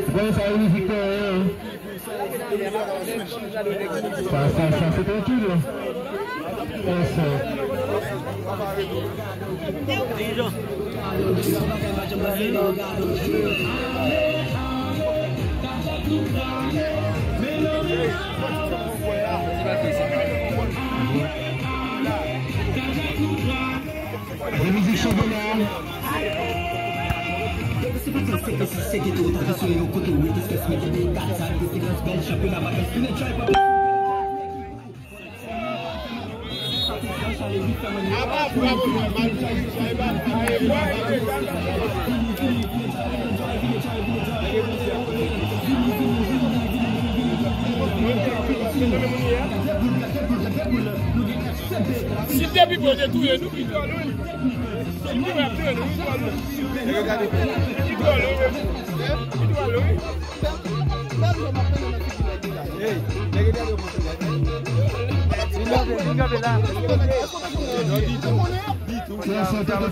Bon, ça unifique. Ça c'est tranquille. La musique championnat. C'est que tout traditionnel au côté où est-ce que c'est que des gars ça des grosses belles championnat va rester le try pas si t'es plus pour tout et nous qui doit nous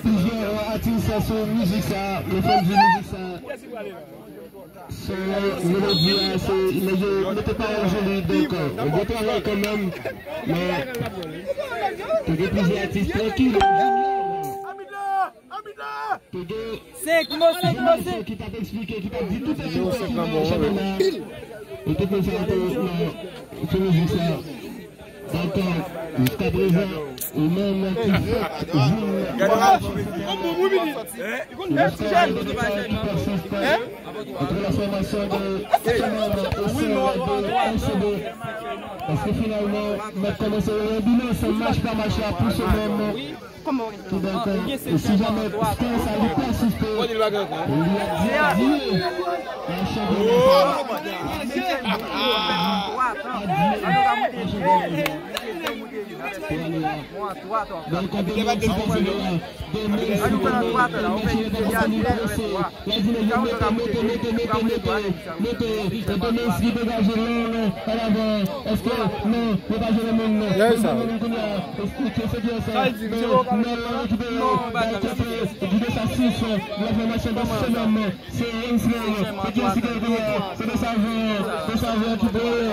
plusieurs artistes sur musique ça, le fond de musique ça. Son mélodie, il n'était pas joli, donc on travaille quand même, mais il y a plusieurs artistes tranquilles. C'est qui t'a expliqué, qui t'a dit tout à l'heure. Et tout le sur musique ça. Donc, jusqu'à présent, il même qui fait entre la formation de parce que finalement, mais comme c'est un bilan, ça marche pas marcher pour ce moment. Et si jamais ça lui persiste, il lui a dit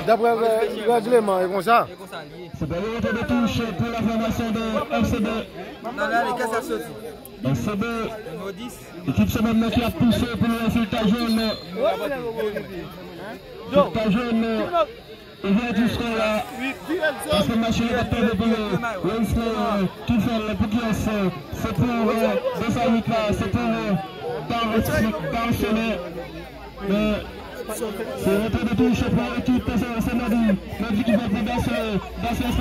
d'après règlement, et comme ça. C'est pas le retour de touche pour la formation de FCB. Non, là, les caisses à sauter. FCB, équipe semaine qui a poussé pour le résultat jaune. Résultat jaune. Il vient du score là. Parce que le match est pas de pour Lensler qui fait le bouquet. C'est pour 208 là. C'est pour d'enchaîner. C'est le retour de touche pour l'équipe. C'est Nadi qui va dans ce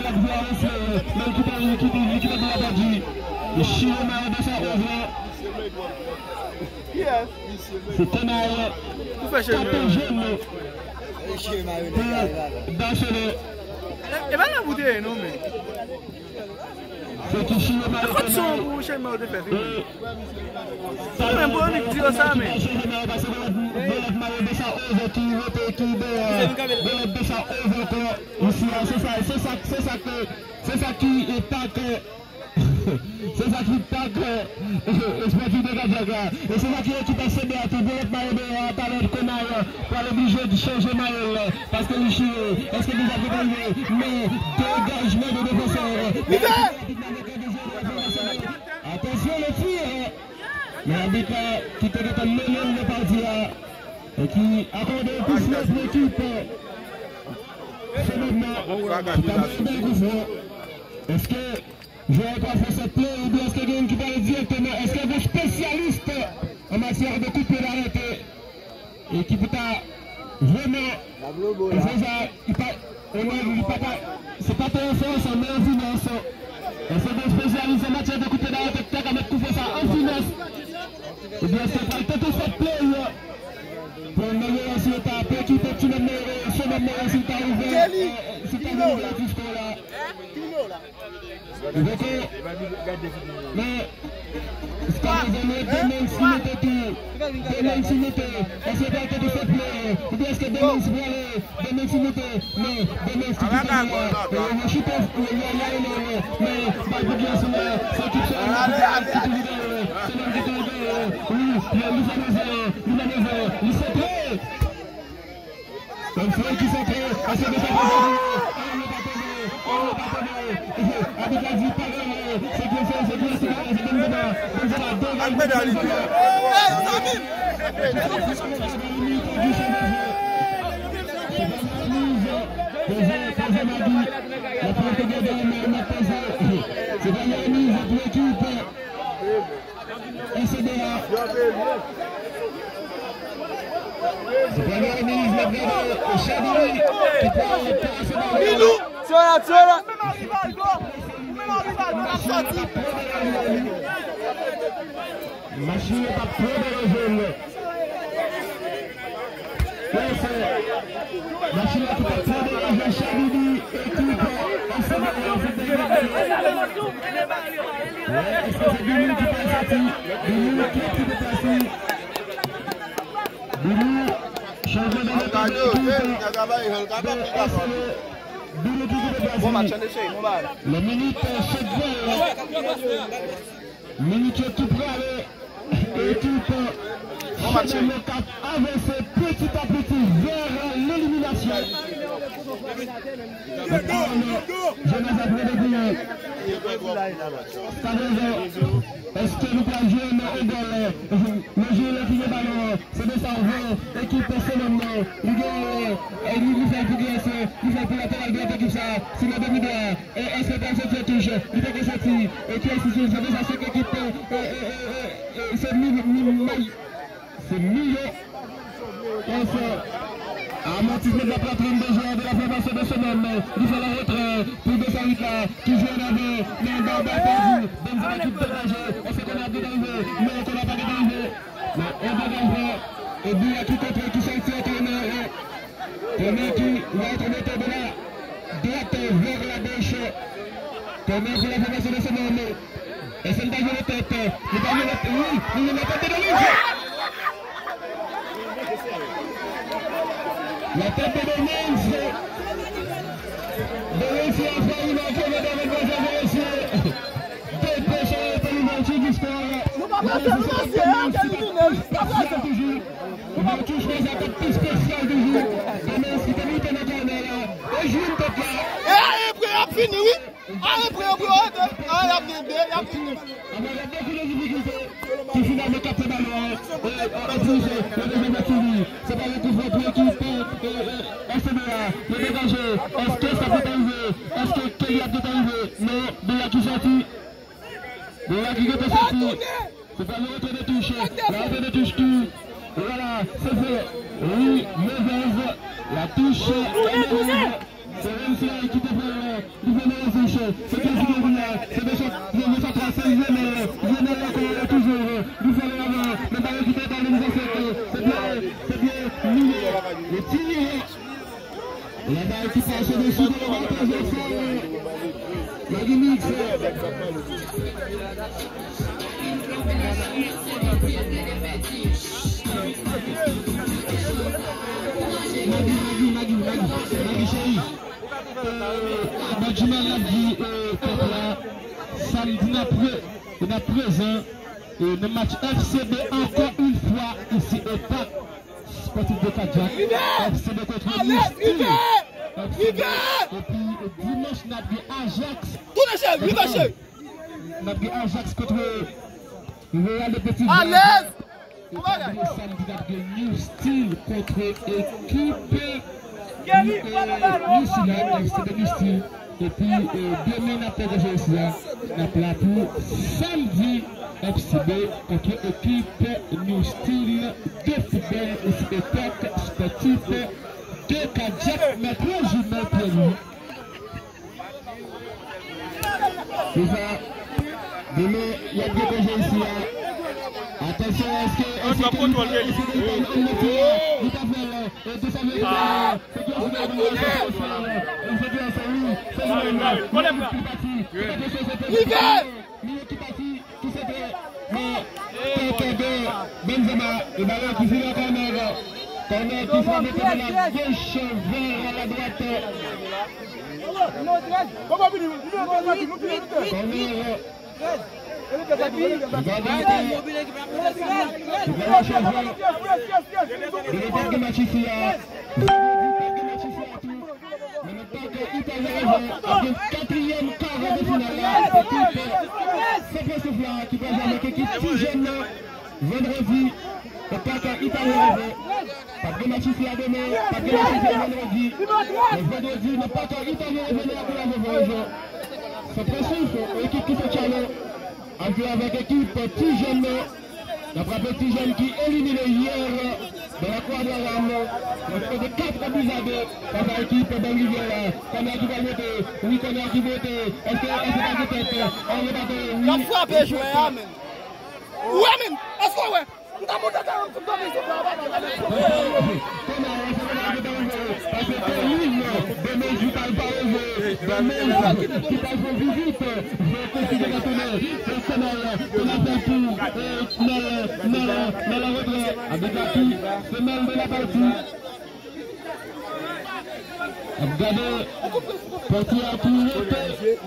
la gloire. L'équipe de la Badji. Le chien de sa œuvre. C'est Tenaille. Captain jeune. Et bien la bouteille, non mais. C'est qui chie le maillot. Pourquoi sont pour chez moi de faire? C'est même pas un petit ça mais. C'est ça qui est pas que. C'est ça qui taque le sportif de Gadjaga. Et c'est ça qui est équipe ACB à tout le maillot de talent qu'on a pour aller obligé de changer maillot. Parce que le chien, est-ce que vous avez gagné? Mais dégagement de défenseur. Attention le tir. Mais l'arbitre qui te donne le nom de partie et qui accorde un coup pour l'équipe. Ce moment, est-ce que je vais encore faire cette play ou bien est-ce que quelqu'un qui parle directement? Est-ce que vous spécialiste en matière de couper d'arrêter et qui peut vraiment c'est pas très fort, ça met en finance. Est-ce que vous spécialiste réaliser un match de couper dans la tête, à mettre ça en finesse. Et bien, c'est pour le tout fait play. Pour le meilleur résultat, pour qui peut le meilleur résultat ouvert. C'est pas le meilleur discours là. Mais, c'est pas le meilleur demain si nous tout. Demain si nous tout. Est-ce que c'est tout fait play? Ou bien est-ce que demain si nous demain si nous tout? Non, demain si nous tout. Je suis pas. Mais, pas de bien sur c'est qui fait. Oui, il s'est prêt. Comme c'est qui s'est prêt. C'est de ça. Machine n'est pas près de rejoindre. Machine n'est pas près de rejoindre Chabidi. Équipe. Est-ce que c'est Bilou qui passe ici? Bilou qui est passé. Bilou, changement de Bilou qui est passé. La minute se voit. Minute tout près. Équipe le cap avancé petit à petit vers l'élimination. Est-ce que nous pouvons jouer le jeu le ballon? C'est de ça, équipe seulement. Il fait progresser, il fait pour la tête de l'équipe ça. C'est le demi-droit. Et est-ce que dans cette touche, il fait que ça tire. Et qui est ici? C'est déjà cette équipe. C'est milieu. Amortissement de la poitrine des joueurs de la formation de ce moment. Il fait la retrait pour De Sarita qui joue en avant. Mais en bas, perdu. Dans une équipe dégagée. Est-ce qu'on a dégagé? Non, on n'a pas dégagé. Mais on dégage. Et bien, qui contre qui s'attire Tourner qui va être metteur de la droite vers la gauche. Tourner pour la formation de ce moment. Et c'est le danger de tête. Le danger de tête. Oui, il n'a pas dégagé. La tête de Denise a failli marquer le mademoiselle Denise. Deux pêcheurs étaient identiques du sport. On va toucher les attaques plus spéciales du jour. Denise qui était mis dans le corner là. Et joue une tête là. Et après, il a fini, oui. Après, il a fini. Il y a beaucoup de difficultés. Qui finalement capte le ballon. Et en plus, le deuxième activité. C'est pas le coup pour l'équipe. SBA, le dégagé. Est-ce que ça peut arriver? Est-ce que Kelly a peut arriver? Non, Béa qui sortit. Béa qui est sorti. C'est pas le retour de touche. La retour de touche tout. Voilà, c'est fait. Oui, mauvaise. La touche. C'est réussi à équipe de du Vénéo Fouché. C'est qu'est-ce qu'il y a? C'est de ça. Il y a de ça tracer. Il y en a encore toujours. Nous allons avoir le ballon qui est dans les essais. C'est bien. Le tir. La balle qui passe au-dessus de la trajectoire. La limite. Magui chérie. Magui l'a dit samedi à présent le match FCB encore une fois ici au parc sportif de Kadiak. FCB contre Mistil. Et puis dimanche n'a vu Ajax. N'a vu Ajax contre Real de Petit. Samedi n'a vu Mistil contre équipe FCB Mistil. Et puis demain n'a pas de jeu ici. N'a pas pour samedi FCB contre équipe New Style de football et spectacle sportif de Kadiak, mais très jumeaux pour nous. C'est ça. Demain, il y a des congés ici. Attention, est-ce que Benzema, le ballon qui finit en corner. Corner qui sera mettre de la gauche vers la droite. Quatrième quart de finale, c'est ce souffle qui va jouer avec l'équipe si jeune vendredi. Le parc italien, pas de match ici à demain, pas de match ici à vendredi. Le vendredi, le parc italien est venu à la revanche. C'est précis, l'équipe qui se challenge, en jeu avec l'équipe petit jeune, d'après petit jeune qui éliminé hier dans la croix de la rame. On fait de 4 buts à 2 par l'équipe d'Olivier. Connaît qui va voter, oui, Connaît qui vote. Est-ce que c'est pas de tête? On est pas de oui. La frappe est jouée, amen. Ouais, même, est-ce que ouais? Regardez, petit à tout,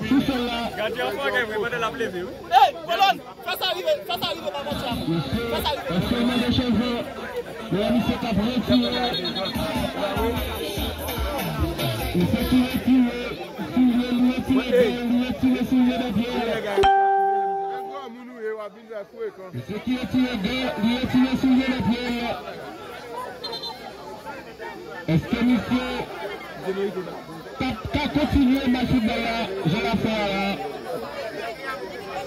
tout cela. Gardien fort qui vraiment de la plaisir. Hey, Colonne, fais ça arriver, par contre. Est-ce que le cheveux, le monsieur Cabré tiré, il s'est tiré, sur le pied. Ce qui est tiré, lui est tiré sur le pied. Est-ce que monsieur qu'a continué ma football, je la fais.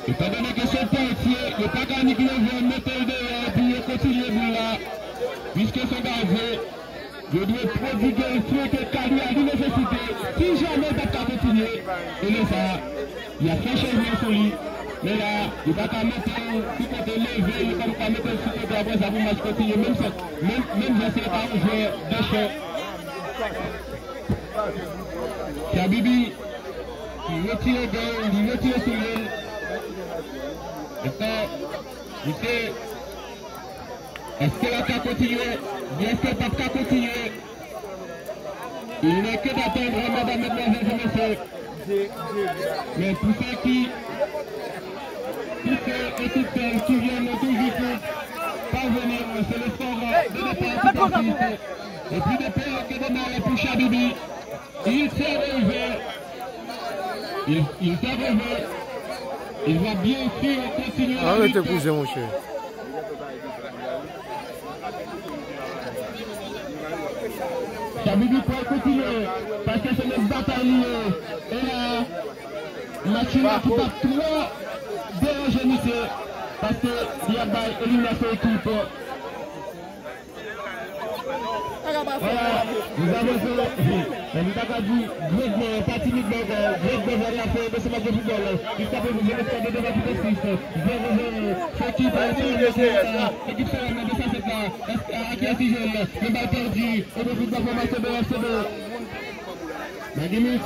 Étant donné que ce portier, le pas gagné qui vient mettre dehors pour continuer là, puisque ce gardien, je dois prodiguer un fruit que Kali a nécessité. Si jamais il va continuer, et là, il a fait changement sur lui. Mais là, il va pas mettre tout côté levé, il va pas mettre tout côté après ça pour match continuer. Même si c'est pas un joueur de choc. Kabibi qui retire le gars, il retire sur lui. Est-ce que la CA continue? Est-ce que la CA continue? Il n'est que d'attendre, mesdames, mesdemoiselles et messieurs. Mais tous ceux et toutes celles qui viennent toujours pour parvenir, c'est le score de départ. Et puis de peur que demain pour Chabibi, il s'est relevé. Il s'est relevé. Il va bien sûr continuer. Arrête de pousser, mon cher. Chabibi peut continuer parce que c'est le bataille. Et là, Machina qui va trop déranger parce qu'il y a une élimination équipe. Voilà, nous avons fait, on nous a dit, pas timidement, Greg va rien faire de ce match de football. Jusqu'à présent, vous avez fait de débat tout de suite. 0-0, cette équipe a été l'équipe Serena de Saint-Sécla, qui a figé, le bal perdu, et le foot d'information de FCB. Magimix.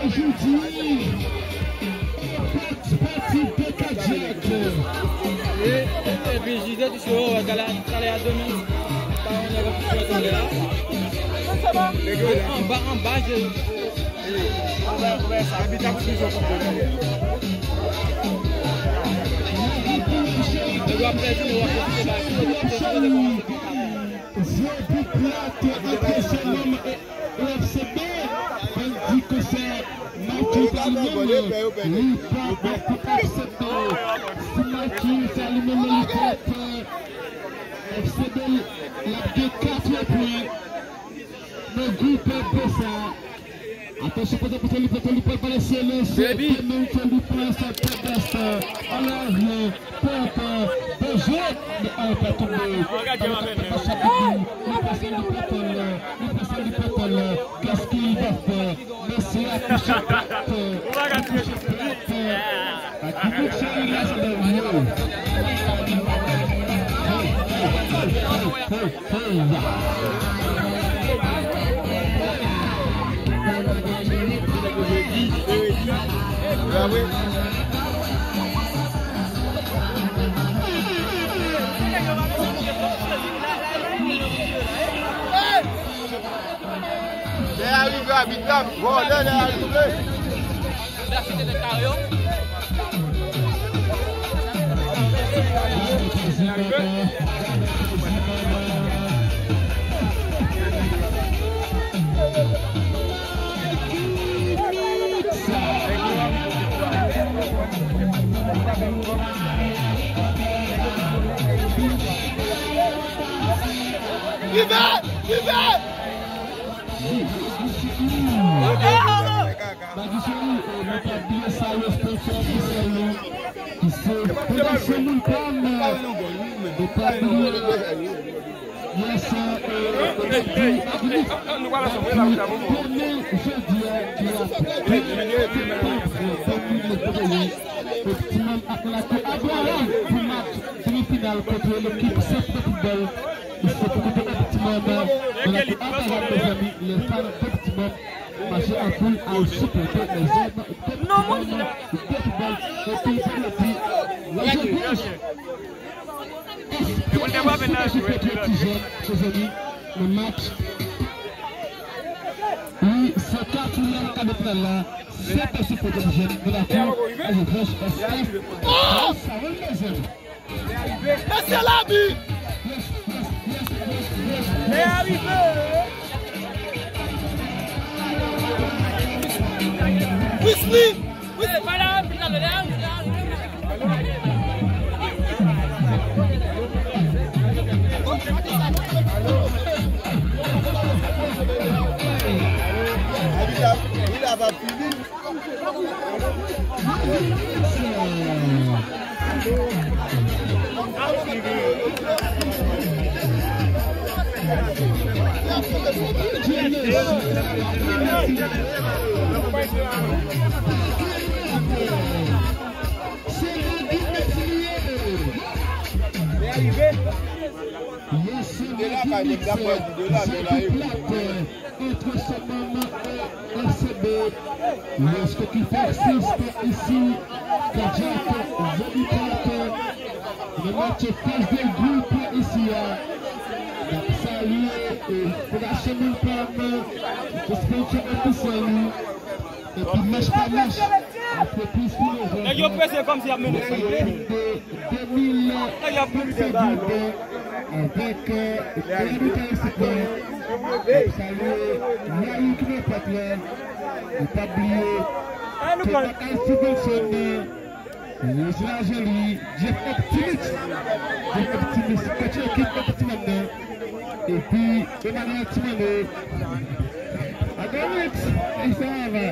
aujourd'hui. Parti de Kadiak. Et puis je disais, tu sais, on va aller à 2 minutes. On est là. En bas, je... Attention, peut-être lui peut laisser le Baby. même que lui prend sa tête alors le peuple de jeu mais un pas tomber qu'est-ce qu'il va faire mais c'est la touche arrivé à Bitam. Bon, là, est arrivé. La cité de Cario. le match. Oui, c'est 4 millions de cas là. C'est aussi pour les jeunes de la cour. Et je pense que ça va les jeunes. C'est la vie. C'est arrivé. Wesley. Il a pas fini. Entre ce moment et FCB, lorsque qui persiste ici, Kadiak, le match phase de groupe ici. Salut et pour la chaîne comme le sponsor officiel. Et puis match par match, un peu plus pour les jeunes. Il est comme si il y a mené. 2022 avec salut, Yahi Cléopâtre, ne pas oublier, Thébacal subventionné, Lucien Joly, Jeff Optimist, coach équipe Optimist, et puis Emmanuel Timone, Agamix, et ça va,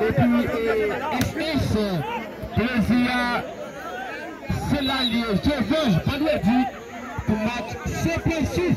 et puis SS, plaisir, c'est l'allié, je veux, pas le dire. Pour match, c'est précis.